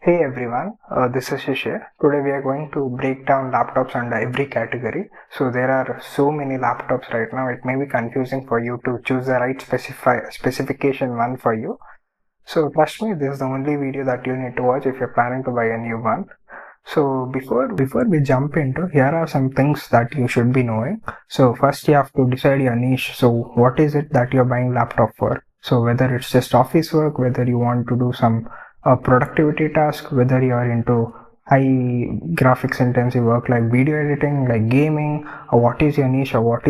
Hey everyone, this is Shishir. Today we are going to break down laptops under every category. So there are so many laptops right now, it may be confusing for you to choose the right specification one for you. So trust me, this is the only video that you need to watch if you're planning to buy a new one. So before we jump into, here are some things that you should be knowing. So first you have to decide your niche. So what is it that you're buying laptop for? So whether it's just office work, whether you want to do some productivity task, whether you are into high graphics intensive work like video editing, like gaming, or what is your niche, or what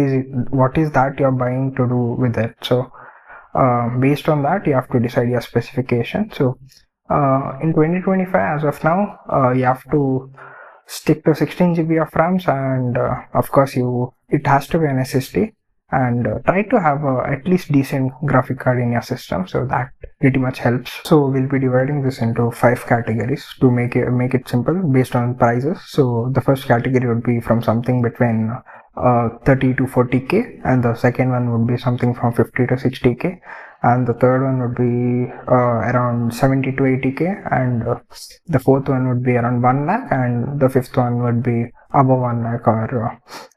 is that you're buying to do with it. So based on that you have to decide your specification. So in 2025 as of now, you have to stick to 16 GB of RAMs, and of course it has to be an SSD, and try to have at least decent graphic card in your system, so that pretty much helps. So we'll be dividing this into 5 categories to make it simple based on prices. So the first category would be from something between 30 to 40k, and the second one would be something from 50 to 60k, and the third one would be around 70 to 80k, and the fourth one would be around 1 lakh, and the fifth one would be above 1 lakh,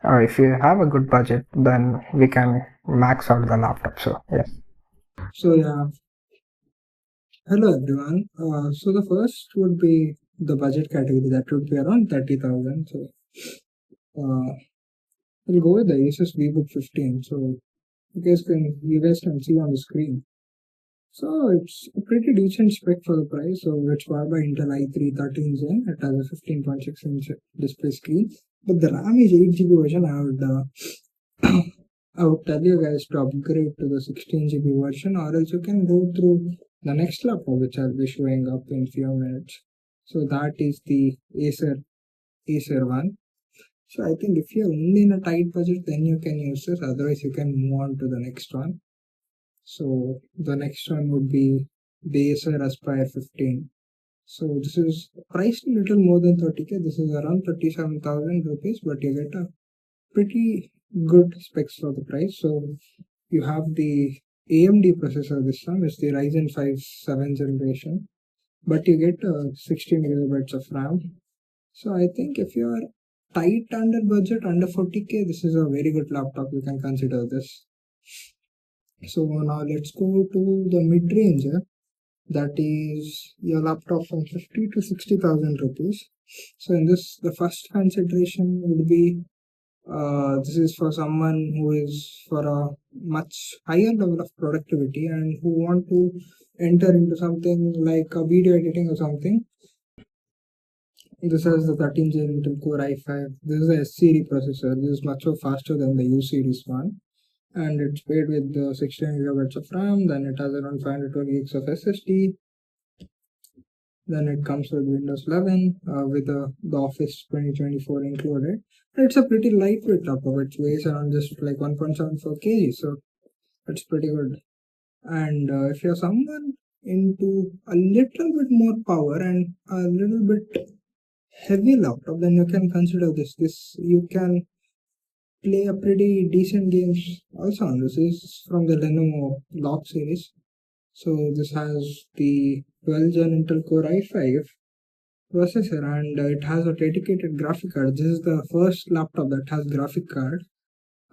or if you have a good budget, then we can max out the laptop. So yeah. So yeah, hello everyone. So the first would be the budget category, that would be around 30,000. So we'll go with the Asus VBook 15. So you guys can see on the screen. So it's a pretty decent spec for the price. So it's powered by Intel i3 13th Gen. It has a 15.6-inch display screen, but the RAM is 8 GB version. I would tell you guys to upgrade to the 16 GB version, or else you can go through the next laptop which I'll be showing up in few minutes. So that is the Acer one. So I think if you're only in a tight budget, then you can use this. Otherwise, you can move on to the next one. So the next one would be the Acer Aspire 15. So this is priced a little more than 30k. This is around 37,000 rupees, but you get a pretty good specs for the price. So you have the AMD processor this time. It's the Ryzen 5 7th generation, but you get 16 gigabytes of RAM. So I think if you are tight under budget, under 40k, this is a very good laptop. You can consider this. So now let's go to the mid-range. That is your laptop from 50 to 60,000 rupees. So in this, the first consideration would be this is for someone who is for a much higher level of productivity and who want to enter into something like a video editing or something. This has the 13th Gen Intel Core i5. This is a S series processor. This is much more faster than the U series one, and it's paired with the 16 gigabytes of RAM. Then it has around 512 gigs of SSD. Then it comes with Windows 11 with the Office 2024 included. And it's a pretty lightweight laptop. It weighs around just like 1.74 kg, so it's pretty good. And if you're someone into a little bit more power and a little bit heavy laptop, then you can consider this. You can play a pretty decent games also on this. This is from the Lenovo LOQ series. So this has the 12th Gen Intel Core i5 processor, and it has a dedicated graphic card. This is the first laptop that has graphic card,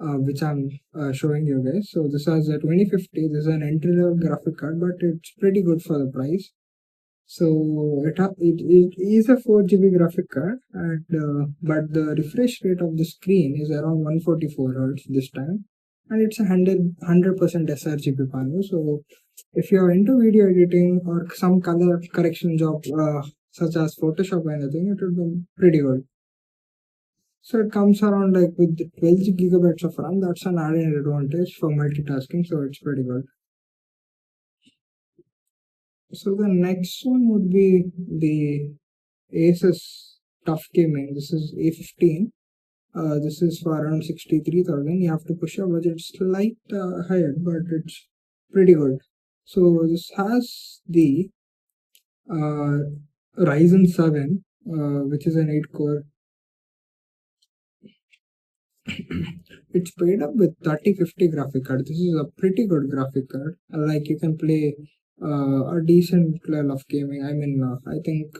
which I'm showing you guys. So this has a 2050. This is an entry level graphic card, but it's pretty good for the price. So it is a 4 GB graphic card, and but the refresh rate of the screen is around 144 Hz this time, and it's a 100% sRGB panel. So if you're into video editing or some color correction job such as Photoshop or anything, it would be pretty good. So it comes around like with 12 gigabytes of RAM. That's an added advantage for multitasking. So it's pretty good. So the next one would be the Asus TUF gaming. This is A15. This is for around 63,000. You have to push your budget slight higher, but it's pretty good. So this has the Ryzen 7, which is an 8-core. It's paired up with 3050 graphic card. This is a pretty good graphic card. Like you can play a decent level of gaming. I mean, I think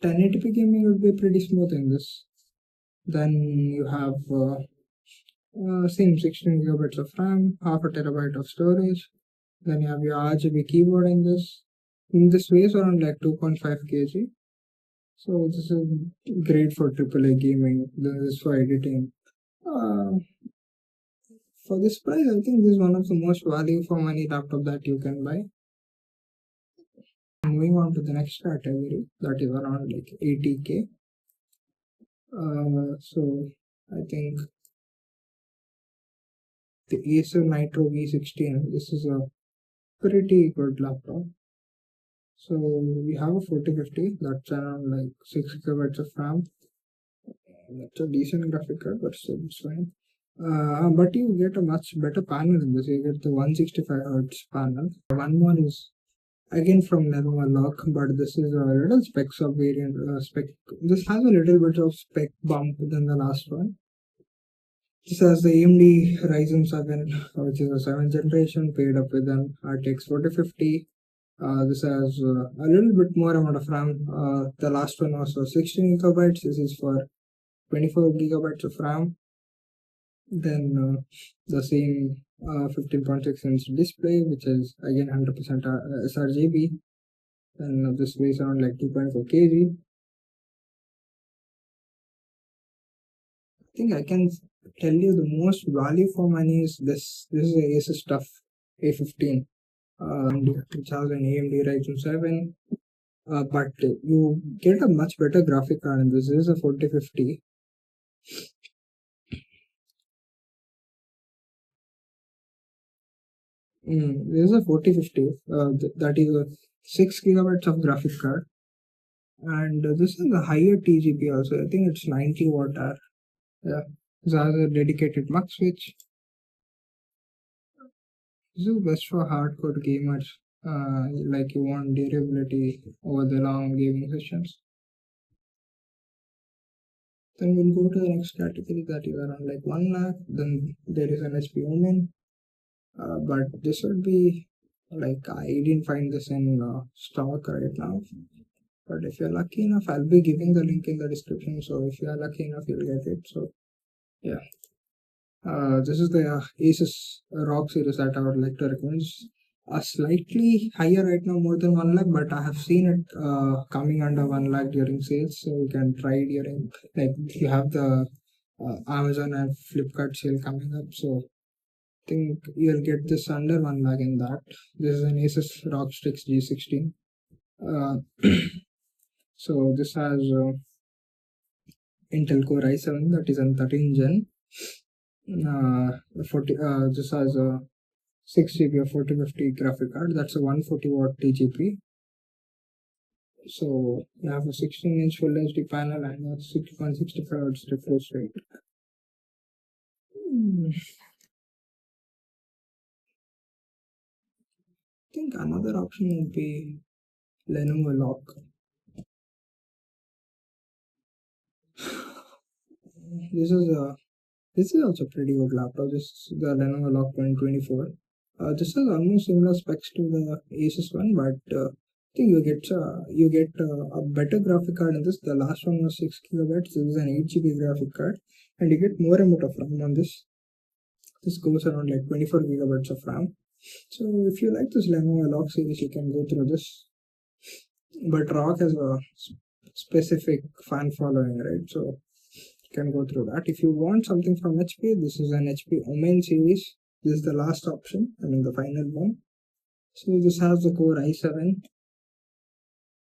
1080p gaming would be pretty smooth in this. Then you have same 16 gigabytes of RAM, half a terabyte of storage. Then you have your RGB keyboard in this. This weighs around like 2.5 kg. So this is great for AAA gaming. This is for editing. Uh, for this price, I think this is one of the most value for money laptop that you can buy. Moving on to the next category, that is around like 80k. So I think the Acer Nitro V16. This is a pretty good laptop. So we have a 4050 that's around like 6 gigabytes of RAM. That's a decent graphic card, but still it's fine. But you get a much better panel in this. You get the 165 Hz panel. One more is again from Lenovo LOQ, but this is a little specs of variant. This has a little bit of spec bump than the last one. This has the AMD Ryzen 7, which is a 7th generation, paired up with an RTX 4050. This has a little bit more amount of RAM. The last one was 16 gigabytes. This is for 24 gigabytes of RAM. Then the same 15.6 inch display, which is again 100% sRGB. And this weighs around like 2.4 kg. I think I can tell you the most value for money is this. This is a Asus TUF A15, which has an AMD Ryzen 7. But you get a much better graphic card in this. This is a 4050. This is a 4050. That is a 6 gigabytes of graphic card, and this is a higher TGP also. I think it's 90 watt hour. Yeah, this has a dedicated mux switch. This is best for hardcore gamers. Like you want durability over the long gaming sessions. Then we'll go to the next category, that is around like 1 lakh. Then there is an HP Omen. But this would be like, I didn't find this in stock right now. But if you're lucky enough, I'll be giving the link in the description. So if you are lucky enough, you'll get it. So yeah, this is the Asus ROG series that I would like to recommend. Slightly higher right now, more than 1 lakh, but I have seen it coming under 1 lakh during sales. So you can try during, like, you have the Amazon and Flipkart sale coming up. So I think you'll get this under 1 lakh in that. This is an Asus ROG Strix G16. So this has Intel Core i7, that is on 13 gen. This has a 6 GB of 4050 graphic card. That's a 140 watt TGP. So you have a 16 inch full HD panel and a 165 Hz refresh rate. I think another option would be Lenovo LOQ. This is also pretty good laptop. This is the Lenovo LOQ 2024. This has almost similar specs to the Asus one, but I think you get a better graphic card in this. The last one was 6 gigabytes. This is an 8 GB graphic card, and you get more amount of RAM on this. This goes around like 24 gigabytes of RAM. So if you like this Lenovo LOQ series, you can go through this. But ROG has a specific fan following, right? So you can go through that. If you want something from HP, this is an HP Omen series. This is the last option, I mean the final one. So this has the Core i7,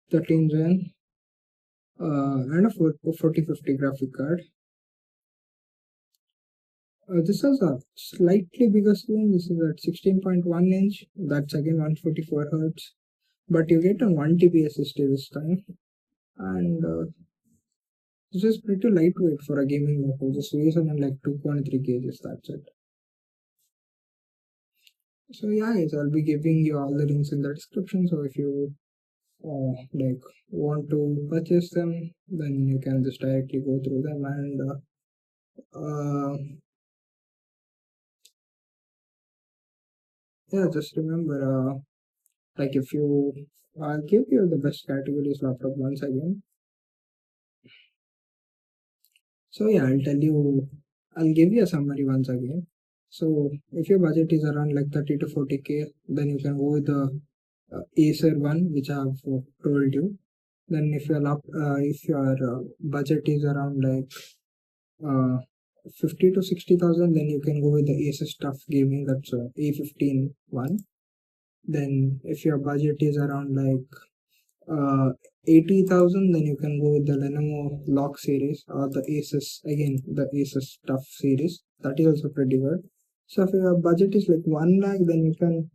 13 gen, and a 4050 graphic card. This has a slightly bigger screen. This is at 16.1 inch. That's again 144 Hz. But you get a 1 TB SSD this time. And this is pretty lightweight for a gaming laptop. This weighs around like 2.3 kgs. That's it. So yeah, guys, I'll be giving you all the links in the description. So if you like want to purchase them, then you can just directly go through them. And yeah, just remember, like if you, I'll give you the best categories laptop once again. So yeah, I'll give you a summary once again. So if your budget is around like 30 to 40k, then you can go with the Acer one, which I have told you. Then if your budget is around like uh, 50 to 60,000, then you can go with the Asus TUF gaming, that's A15 one. Then if your budget is around like 80,000, then you can go with the Lenovo LOQ series or the Asus TUF series. That is also pretty good. So if your budget is like 1 lakh, then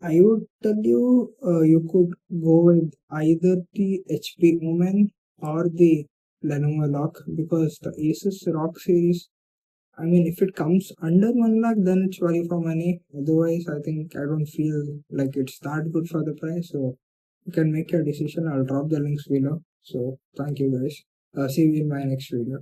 I would tell you, you could go with either the HP Omen or the Lenovo LOQ, because the Asus ROG series, I mean, if it comes under 1 lakh, then it's value for money. Otherwise, I don't feel like it's that good for the price. So you can make your decision. I'll drop the links below. So thank you guys. See you in my next video.